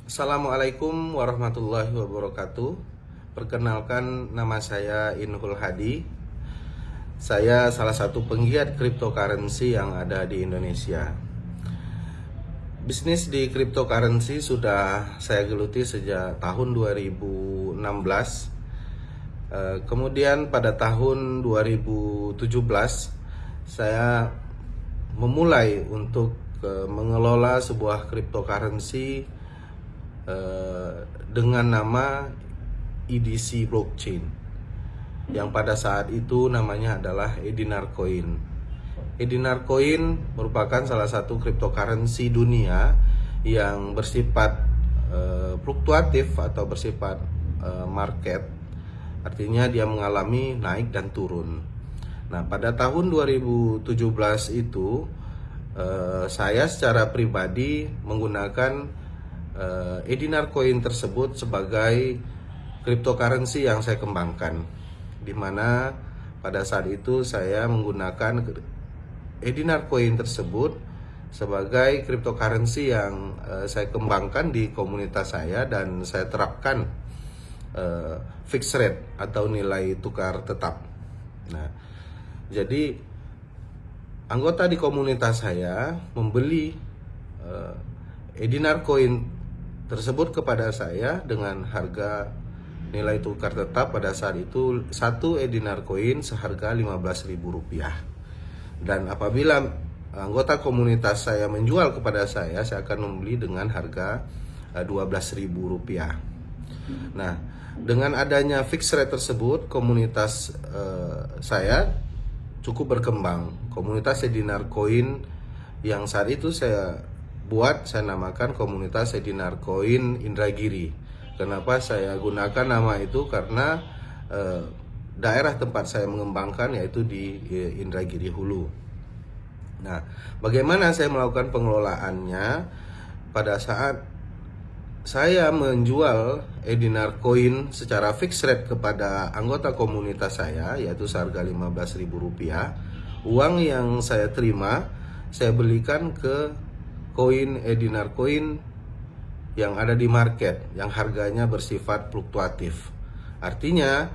Assalamualaikum warahmatullahi wabarakatuh. Perkenalkan, nama saya Inhul Hadi. Saya salah satu penggiat cryptocurrency yang ada di Indonesia. Bisnis di cryptocurrency sudah saya geluti sejak tahun 2016. Kemudian pada tahun 2017 saya memulai untuk mengelola sebuah cryptocurrency dengan nama EDC Blockchain, yang pada saat itu namanya adalah Edinar Coin. Edinar Coin merupakan salah satu cryptocurrency dunia yang bersifat fluktuatif atau bersifat market, artinya dia mengalami naik dan turun. Nah, pada tahun 2017 itu saya secara pribadi menggunakan Edinar Coin tersebut sebagai cryptocurrency yang saya kembangkan, di mana pada saat itu saya menggunakan Edinar Coin tersebut sebagai cryptocurrency yang saya kembangkan di komunitas saya, dan saya terapkan fixed rate atau nilai tukar tetap. Nah, jadi anggota di komunitas saya membeli Edinar Coin tersebut kepada saya dengan harga nilai tukar tetap pada saat itu satu Edinar Coin seharga Rp15.000. Dan apabila anggota komunitas saya menjual kepada saya akan membeli dengan harga Rp12.000. Nah, dengan adanya fixed rate tersebut, komunitas saya cukup berkembang. Komunitas Edinar Coin yang saat itu saya namakan komunitas Edinar Coin Indragiri. Kenapa saya gunakan nama itu? Karena daerah tempat saya mengembangkan yaitu di Indragiri Hulu. Nah, bagaimana saya melakukan pengelolaannya? Pada saat saya menjual Edinar Coin secara fixed rate kepada anggota komunitas saya, yaitu seharga Rp15.000, uang yang saya terima saya belikan ke koin Edinar Coin yang ada di market yang harganya bersifat fluktuatif. Artinya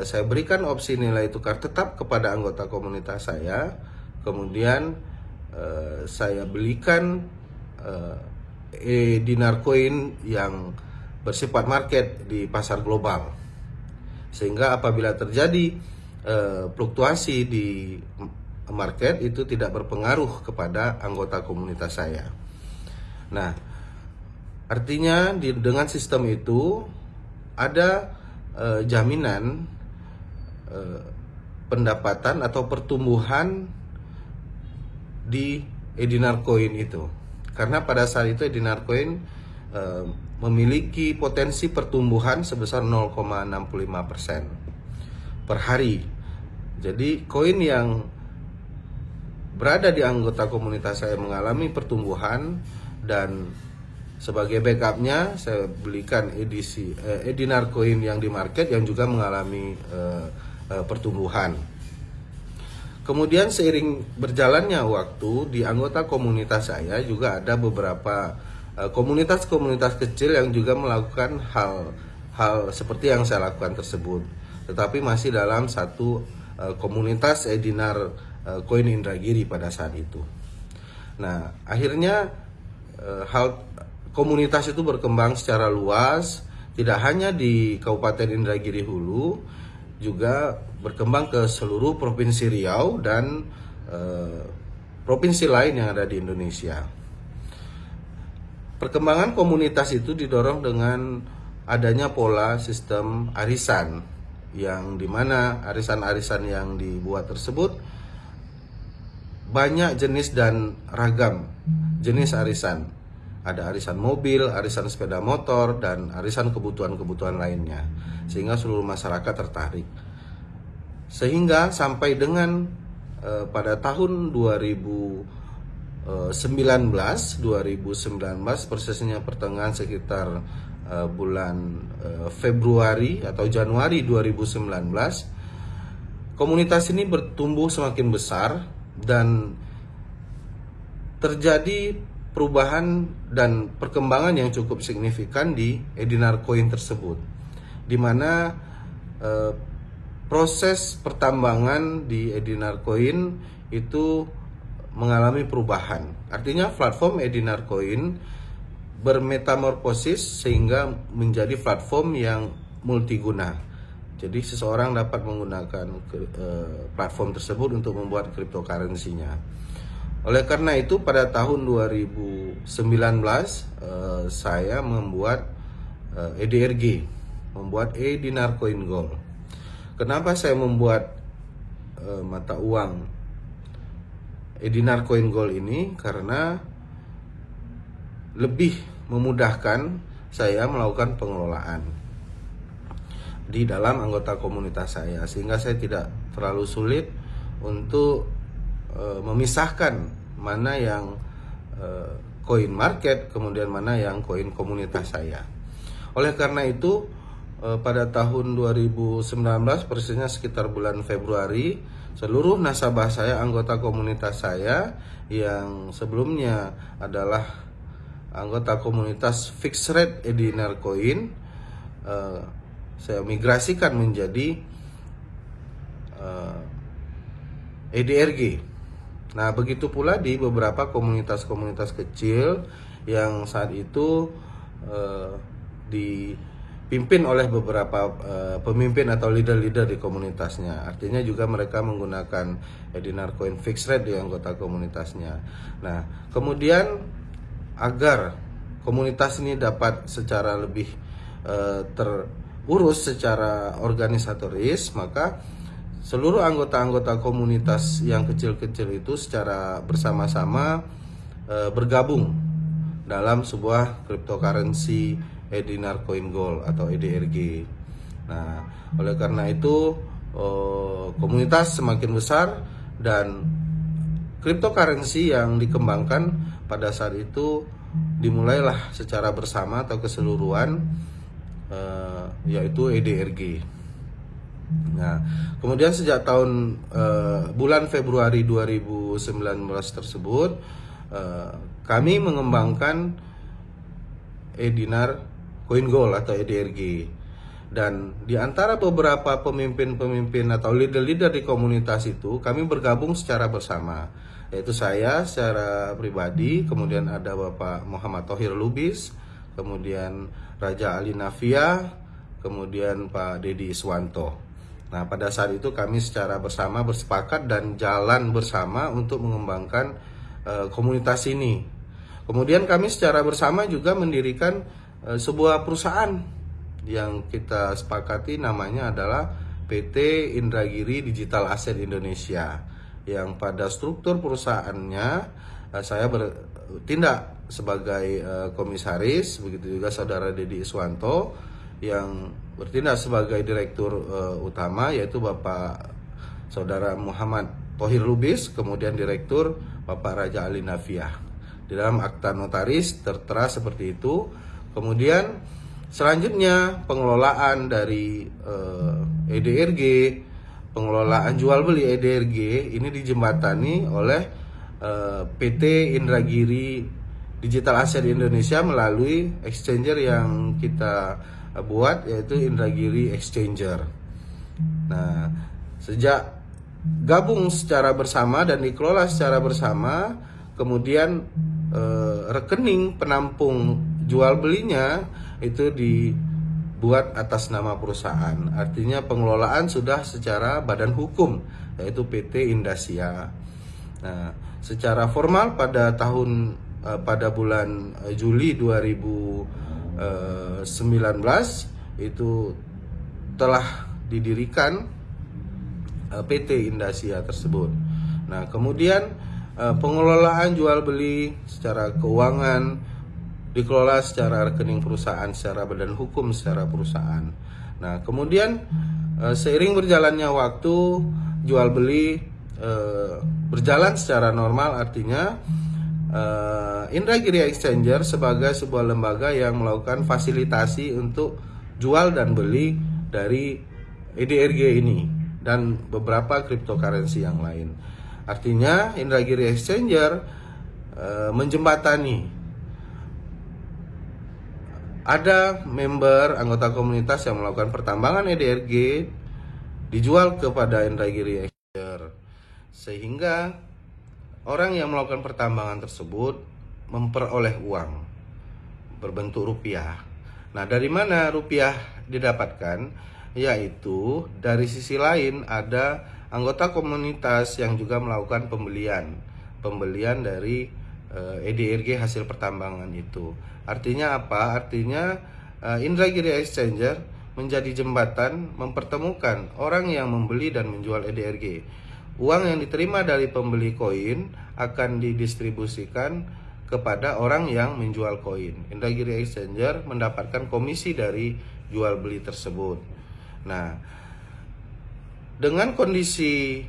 saya berikan opsi nilai tukar tetap kepada anggota komunitas saya, kemudian saya belikan Edinar Coin yang bersifat market di pasar global, sehingga apabila terjadi fluktuasi di market itu tidak berpengaruh kepada anggota komunitas saya. Nah, artinya dengan sistem itu ada jaminan pendapatan atau pertumbuhan di Edinar Coin itu, karena pada saat itu Edinar Coin memiliki potensi pertumbuhan sebesar 0,65% per hari. Jadi koin yang berada di anggota komunitas saya mengalami pertumbuhan, dan sebagai backupnya saya belikan Edinar Coin yang di market yang juga mengalami pertumbuhan. Kemudian seiring berjalannya waktu, di anggota komunitas saya juga ada beberapa komunitas-komunitas kecil yang juga melakukan hal seperti yang saya lakukan tersebut, tetapi masih dalam satu komunitas Edinar Coin Indragiri pada saat itu. Nah, akhirnya komunitas itu berkembang secara luas, tidak hanya di Kabupaten Indragiri Hulu, juga berkembang ke seluruh Provinsi Riau dan provinsi lain yang ada di Indonesia. Perkembangan komunitas itu didorong dengan adanya pola sistem arisan, yang dimana arisan-arisan yang dibuat tersebut banyak jenis dan ragam jenis arisan. Ada arisan mobil, arisan sepeda motor, dan arisan kebutuhan-kebutuhan lainnya, sehingga seluruh masyarakat tertarik. Sehingga sampai dengan pada tahun 2019 persisnya pertengahan sekitar bulan Februari atau Januari 2019, komunitas ini bertumbuh semakin besar dan terjadi perubahan dan perkembangan yang cukup signifikan di Edinar Coin tersebut, di mana proses pertambangan di Edinar Coin itu mengalami perubahan. Artinya platform Edinar Coin bermetamorfosis sehingga menjadi platform yang multiguna. Jadi seseorang dapat menggunakan platform tersebut untuk membuat cryptocurrency-nya. Oleh karena itu pada tahun 2019 saya membuat EDRG, membuat Edinar Coin Gold. Kenapa saya membuat mata uang Edinar Coin Gold ini? Karena lebih memudahkan saya melakukan pengelolaan di dalam anggota komunitas saya, sehingga saya tidak terlalu sulit untuk memisahkan mana yang koin market, kemudian mana yang koin komunitas saya. Oleh karena itu pada tahun 2019, persisnya sekitar bulan Februari, seluruh nasabah saya, anggota komunitas saya yang sebelumnya adalah anggota komunitas fixed rate Edinar Coin, saya migrasikan menjadi EDRG. Nah, begitu pula di beberapa komunitas-komunitas kecil yang saat itu dipimpin oleh beberapa pemimpin atau leader-leader di komunitasnya. Artinya juga mereka menggunakan Edinar Coin fixed rate di anggota komunitasnya. Nah, kemudian agar komunitas ini dapat secara lebih terurus secara organisatoris, maka seluruh anggota-anggota komunitas yang kecil-kecil itu secara bersama-sama bergabung dalam sebuah cryptocurrency Edinar Coin Gold atau EDRG. Nah, oleh karena itu komunitas semakin besar dan cryptocurrency yang dikembangkan pada saat itu dimulailah secara bersama atau keseluruhan, yaitu EDRG. Nah, kemudian sejak tahun bulan Februari 2019 tersebut, kami mengembangkan Edinar Coin Gold atau EDRG. Dan di antara beberapa pemimpin-pemimpin atau leader-leader di komunitas itu, kami bergabung secara bersama, yaitu saya secara pribadi, kemudian ada Bapak Muhammad Thohir Lubis, kemudian Raja Ali Nafia, kemudian Pak Dedi Iswanto. Nah, pada saat itu kami secara bersama bersepakat dan jalan bersama untuk mengembangkan komunitas ini. Kemudian kami secara bersama juga mendirikan sebuah perusahaan yang kita sepakati, namanya adalah PT Indragiri Digital Asset Indonesia, yang pada struktur perusahaannya saya bertindak sebagai komisaris, begitu juga saudara Dedi Iswanto yang bertindak sebagai direktur utama, yaitu Bapak saudara Muhammad Thohir Lubis, kemudian direktur Bapak Raja Ali Nafia. Di dalam akta notaris tertera seperti itu. Kemudian selanjutnya pengelolaan dari EDRG, pengelolaan jual beli EDRG ini dijembatani oleh PT Indragiri Digital Asset Indonesia melalui exchanger yang kita buat, yaitu Indragiri Exchanger. Nah, sejak gabung secara bersama dan dikelola secara bersama, kemudian rekening penampung jual belinya itu dibuat atas nama perusahaan. Artinya pengelolaan sudah secara badan hukum, yaitu PT Indasia. Nah, secara formal pada bulan Juli 2019 itu telah didirikan PT Indasia tersebut. Nah, kemudian pengelolaan jual beli secara keuangan dikelola secara rekening perusahaan, secara badan hukum, secara perusahaan. Nah, kemudian seiring berjalannya waktu, jual beli berjalan secara normal. Artinya Indragiri Exchanger sebagai sebuah lembaga yang melakukan fasilitasi untuk jual dan beli dari EDRG ini dan beberapa cryptocurrency yang lain. Artinya Indragiri Exchanger menjembatani. Ada member anggota komunitas yang melakukan pertambangan EDRG dijual kepada Indragiri Exchange, sehingga orang yang melakukan pertambangan tersebut memperoleh uang berbentuk rupiah. Nah, dari mana rupiah didapatkan? Yaitu dari sisi lain ada anggota komunitas yang juga melakukan pembelian dari EDRG hasil pertambangan itu. Artinya apa? Artinya Indragiri Exchanger menjadi jembatan mempertemukan orang yang membeli dan menjual EDRG. Uang yang diterima dari pembeli koin akan didistribusikan kepada orang yang menjual koin. Indragiri Exchanger mendapatkan komisi dari jual beli tersebut. Nah, dengan kondisi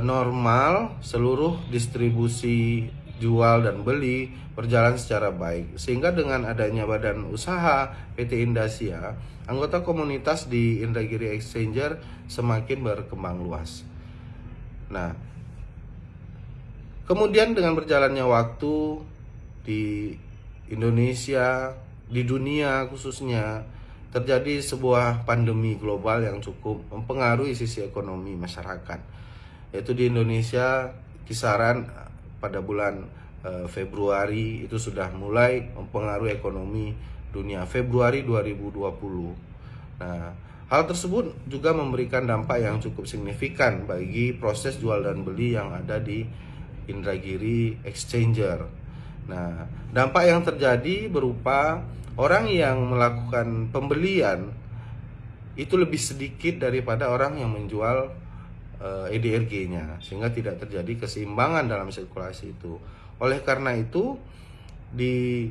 normal, seluruh distribusi jual dan beli berjalan secara baik, sehingga dengan adanya badan usaha PT Indasia, anggota komunitas di Indragiri Exchanger semakin berkembang luas. Nah, kemudian dengan berjalannya waktu di Indonesia, di dunia khususnya, terjadi sebuah pandemi global yang cukup mempengaruhi sisi ekonomi masyarakat, yaitu di Indonesia kisaran pada bulan Februari itu sudah mulai mempengaruhi ekonomi dunia, Februari 2020. Nah, hal tersebut juga memberikan dampak yang cukup signifikan bagi proses jual dan beli yang ada di Indragiri Exchanger. Nah, dampak yang terjadi berupa orang yang melakukan pembelian itu lebih sedikit daripada orang yang menjual EDRG-nya, sehingga tidak terjadi keseimbangan dalam sirkulasi itu. Oleh karena itu, di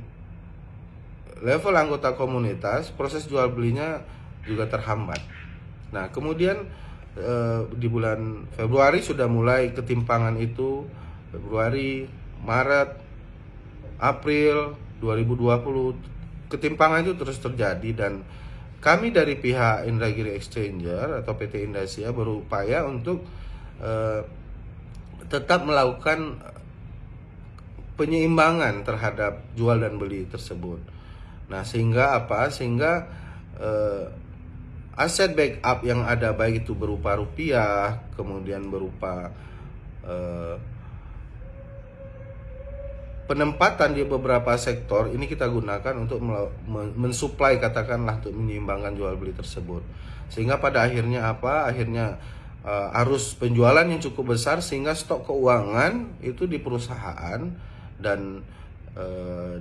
level anggota komunitas, proses jual belinya juga terhambat. Nah, kemudian di bulan Februari sudah mulai ketimpangan itu. Februari, Maret, April 2020, ketimpangan itu terus terjadi, dan kami dari pihak Indragiri Exchanger atau PT Indasia berupaya untuk tetap melakukan penyeimbangan terhadap jual dan beli tersebut. Nah, sehingga apa? Sehingga aset backup yang ada, baik itu berupa rupiah, kemudian berupa penempatan di beberapa sektor, ini kita gunakan untuk mensuplai, katakanlah, untuk menyeimbangkan jual beli tersebut. Sehingga pada akhirnya apa? Akhirnya arus penjualan yang cukup besar, sehingga stok keuangan itu di perusahaan dan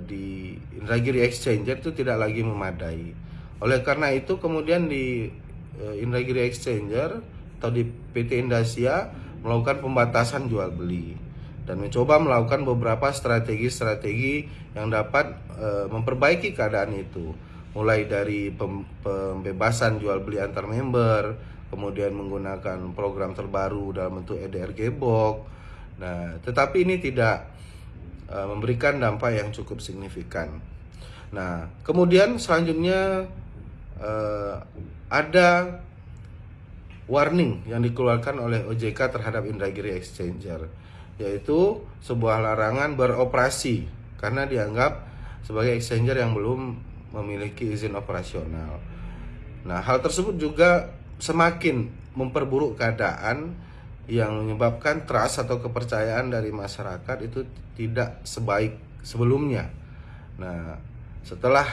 di Indragiri Exchanger itu tidak lagi memadai. Oleh karena itu kemudian di Indragiri Exchanger atau di PT Indasia melakukan pembatasan jual beli dan mencoba melakukan beberapa strategi-strategi yang dapat memperbaiki keadaan itu, mulai dari pembebasan jual beli antar member, kemudian menggunakan program terbaru dalam bentuk EDRG Box. Nah, tetapi ini tidak memberikan dampak yang cukup signifikan. Nah, kemudian selanjutnya ada warning yang dikeluarkan oleh OJK terhadap Indragiri Exchanger, yaitu sebuah larangan beroperasi karena dianggap sebagai exchanger yang belum memiliki izin operasional. Nah, hal tersebut juga semakin memperburuk keadaan yang menyebabkan trust atau kepercayaan dari masyarakat itu tidak sebaik sebelumnya. Nah, setelah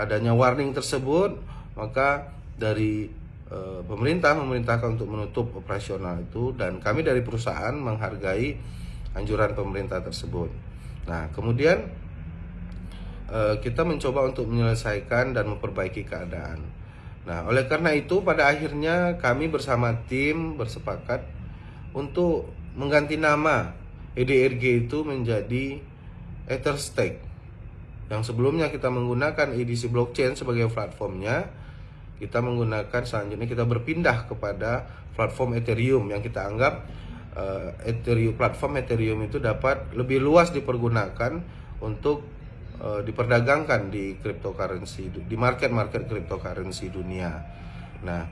adanya warning tersebut, maka dari pemerintah memerintahkan untuk menutup operasional itu, dan kami dari perusahaan menghargai anjuran pemerintah tersebut. Nah, kemudian kita mencoba untuk menyelesaikan dan memperbaiki keadaan. Nah, oleh karena itu pada akhirnya kami bersama tim bersepakat untuk mengganti nama EDRG itu menjadi Etherstake. Yang sebelumnya kita menggunakan EDC Blockchain sebagai platformnya, kita menggunakan, selanjutnya kita berpindah kepada platform Ethereum yang kita anggap platform Ethereum itu dapat lebih luas dipergunakan untuk diperdagangkan di cryptocurrency, di market cryptocurrency dunia. Nah,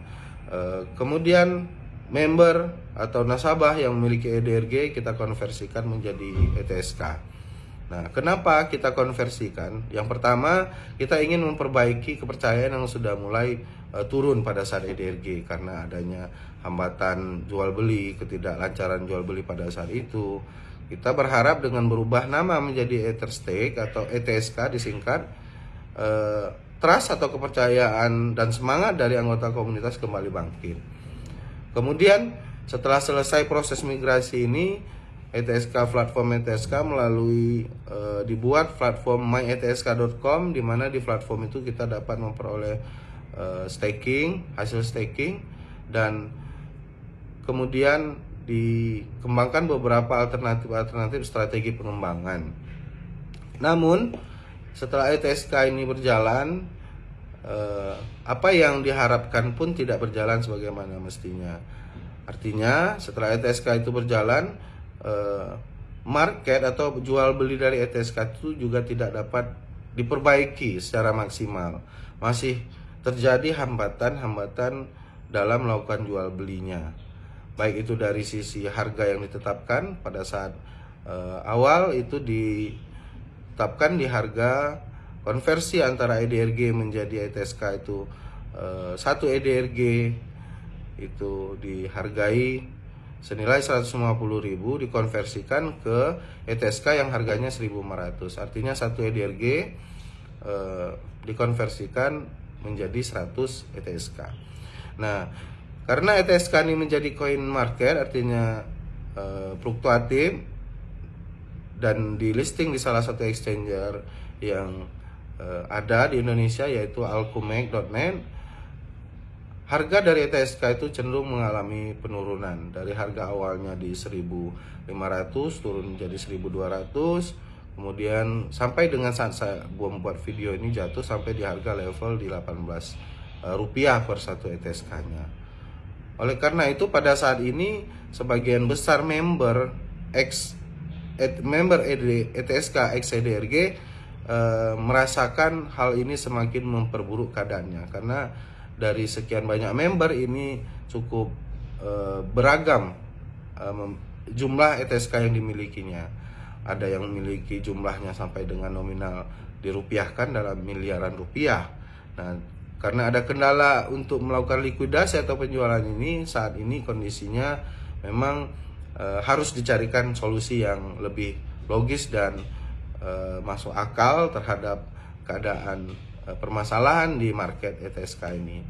kemudian member atau nasabah yang memiliki EDRG kita konversikan menjadi ETSK. Nah, kenapa kita konversikan? Yang pertama, kita ingin memperbaiki kepercayaan yang sudah mulai turun pada saat EDRG karena adanya hambatan jual beli, ketidaklancaran jual beli pada saat itu. Kita berharap dengan berubah nama menjadi Etherstake atau ETSK disingkat, trust atau kepercayaan dan semangat dari anggota komunitas kembali bangkit. Kemudian setelah selesai proses migrasi ini, ETSK platform ETSK melalui dibuat platform myetsk.com, di mana di platform itu kita dapat memperoleh hasil staking, dan kemudian dikembangkan beberapa alternatif strategi pengembangan. Namun setelah ETSK ini berjalan, apa yang diharapkan pun tidak berjalan sebagaimana mestinya. Artinya setelah ETSK itu berjalan, market atau jual beli dari ETSK itu juga tidak dapat diperbaiki secara maksimal. Masih terjadi hambatan dalam melakukan jual belinya, baik itu dari sisi harga yang ditetapkan pada saat awal itu ditetapkan di harga konversi antara EDRG menjadi ETSK itu, satu EDRG itu dihargai senilai 150.000, dikonversikan ke ETSK yang harganya 1.500. Artinya satu EDRG dikonversikan menjadi 100 ETSK. Nah, karena ETSK ini menjadi coin market, artinya fluktuatif, dan di listing di salah satu exchanger yang ada di Indonesia yaitu alchemake.net, harga dari ETSK itu cenderung mengalami penurunan dari harga awalnya di 1.500 turun menjadi 1.200, kemudian sampai dengan saat saya membuat video ini jatuh sampai di harga level di 18 rupiah per satu ETSK-nya. Oleh karena itu pada saat ini sebagian besar member ETSK XEDRG merasakan hal ini semakin memperburuk keadaannya, karena dari sekian banyak member ini cukup beragam jumlah ETSK yang dimilikinya. Ada yang memiliki jumlahnya sampai dengan nominal dirupiahkan dalam miliaran rupiah. Nah, karena ada kendala untuk melakukan likuidasi atau penjualan ini, saat ini kondisinya memang harus dicarikan solusi yang lebih logis dan masuk akal terhadap keadaan permasalahan di market ETSK ini.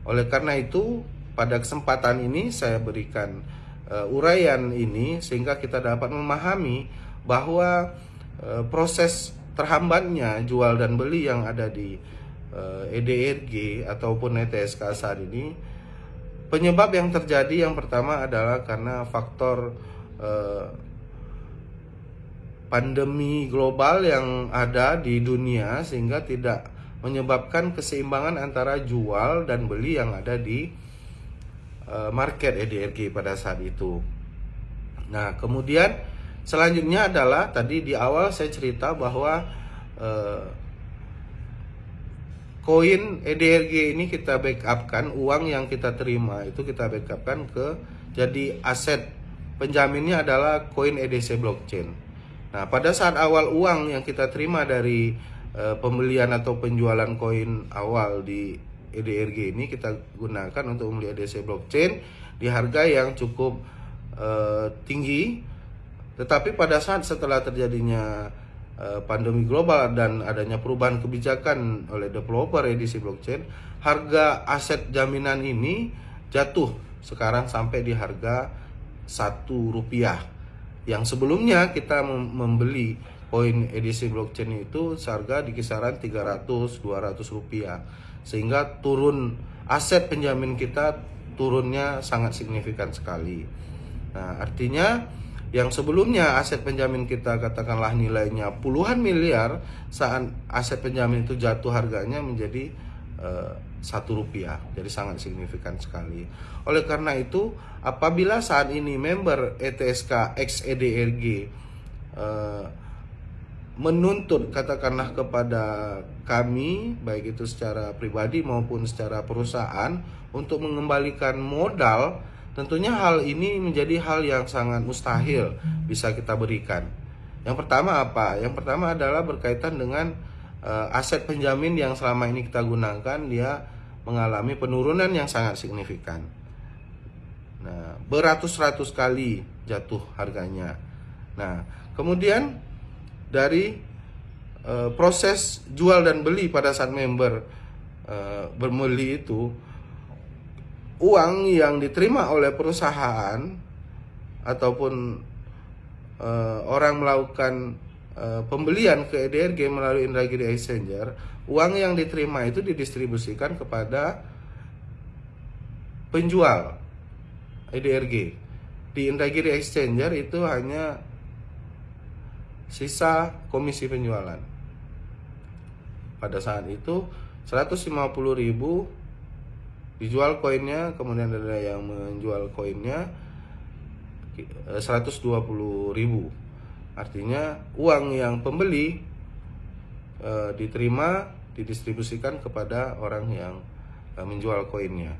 Oleh karena itu, pada kesempatan ini saya berikan uraian ini sehingga kita dapat memahami bahwa proses terhambatnya jual dan beli yang ada di EDRG ataupun ETSK saat ini, penyebab yang terjadi yang pertama adalah karena faktor pandemi global yang ada di dunia, sehingga tidak menyebabkan keseimbangan antara jual dan beli yang ada di market EDRG pada saat itu. Nah, kemudian selanjutnya adalah tadi di awal saya cerita bahwa koin EDRG ini kita backupkan, uang yang kita terima itu kita backupkan ke jadi aset penjaminnya adalah koin EDC blockchain. Nah, pada saat awal uang yang kita terima dari pembelian atau penjualan koin awal di EDRG ini kita gunakan untuk membeli EDC blockchain di harga yang cukup tinggi. Tetapi pada saat setelah terjadinya pandemi global dan adanya perubahan kebijakan oleh developer EDC blockchain, harga aset jaminan ini jatuh sekarang sampai di harga 1 rupiah. Yang sebelumnya kita membeli koin EDC blockchain itu seharga di kisaran 300-200 rupiah, sehingga turun aset penjamin kita turunnya sangat signifikan sekali. Nah, artinya yang sebelumnya aset penjamin kita katakanlah nilainya puluhan miliar, saat aset penjamin itu jatuh harganya menjadi 1 rupiah, jadi sangat signifikan sekali. Oleh karena itu, apabila saat ini member ETSK XEDRG menuntut katakanlah kepada kami, baik itu secara pribadi maupun secara perusahaan, untuk mengembalikan modal, tentunya hal ini menjadi hal yang sangat mustahil bisa kita berikan. Yang pertama apa? Yang pertama adalah berkaitan dengan aset penjamin yang selama ini kita gunakan, dia mengalami penurunan yang sangat signifikan. Nah, beratus-ratus kali jatuh harganya. Nah, kemudian dari proses jual dan beli pada saat member berbeli itu, uang yang diterima oleh perusahaan ataupun orang melakukan pembelian ke EDRG melalui Indragiri Exchanger, uang yang diterima itu didistribusikan kepada penjual EDRG. Di Indragiri Exchanger itu hanya sisa komisi penjualan. Pada saat itu 150.000 dijual koinnya, kemudian ada yang menjual koinnya 120.000. Artinya uang yang pembeli diterima, didistribusikan kepada orang yang menjual koinnya.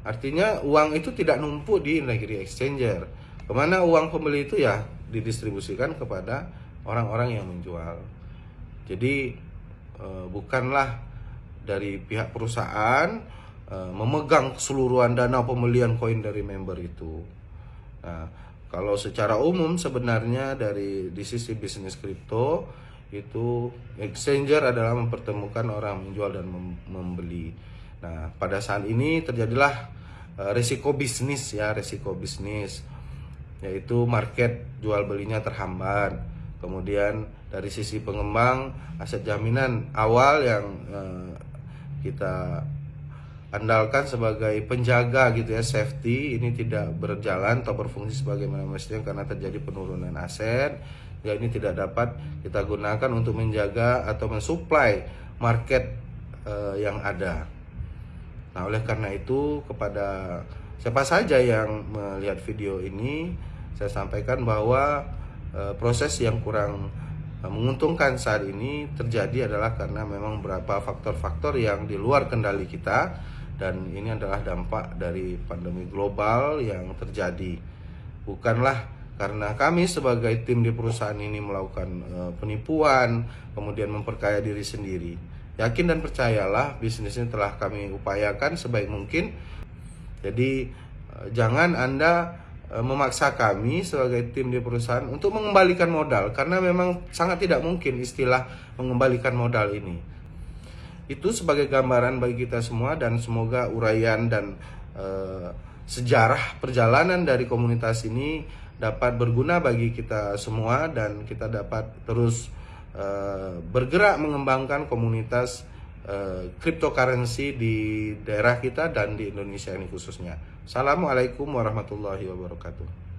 Artinya uang itu tidak numpuk di Indragiri Exchanger. Kemana uang pembeli itu ya didistribusikan kepada orang-orang yang menjual. Jadi bukanlah dari pihak perusahaan memegang keseluruhan dana pembelian koin dari member itu. Nah, kalau secara umum sebenarnya di sisi bisnis kripto itu exchanger adalah mempertemukan orang menjual dan membeli. Nah, pada saat ini terjadilah resiko bisnis, yaitu market jual belinya terhambat. Kemudian dari sisi pengembang, aset jaminan awal yang kita andalkan sebagai penjaga gitu ya, safety, ini tidak berjalan atau berfungsi sebagaimana mestinya karena terjadi penurunan aset. Ya, ini tidak dapat kita gunakan untuk menjaga atau mensuplai market yang ada. Nah, oleh karena itu kepada siapa saja yang melihat video ini, saya sampaikan bahwa proses yang kurang menguntungkan saat ini terjadi adalah karena memang beberapa faktor-faktor yang di luar kendali kita, dan ini adalah dampak dari pandemi global yang terjadi. Bukanlah karena kami sebagai tim di perusahaan ini melakukan penipuan, kemudian memperkaya diri sendiri. Yakin dan percayalah, bisnis ini telah kami upayakan sebaik mungkin. Jadi jangan Anda memaksa kami sebagai tim di perusahaan untuk mengembalikan modal, karena memang sangat tidak mungkin istilah mengembalikan modal ini. Itu sebagai gambaran bagi kita semua, dan semoga uraian dan sejarah perjalanan dari komunitas ini dapat berguna bagi kita semua, dan kita dapat terus bergerak mengembangkan komunitas cryptocurrency di daerah kita dan di Indonesia ini khususnya. Assalamualaikum warahmatullahi wabarakatuh.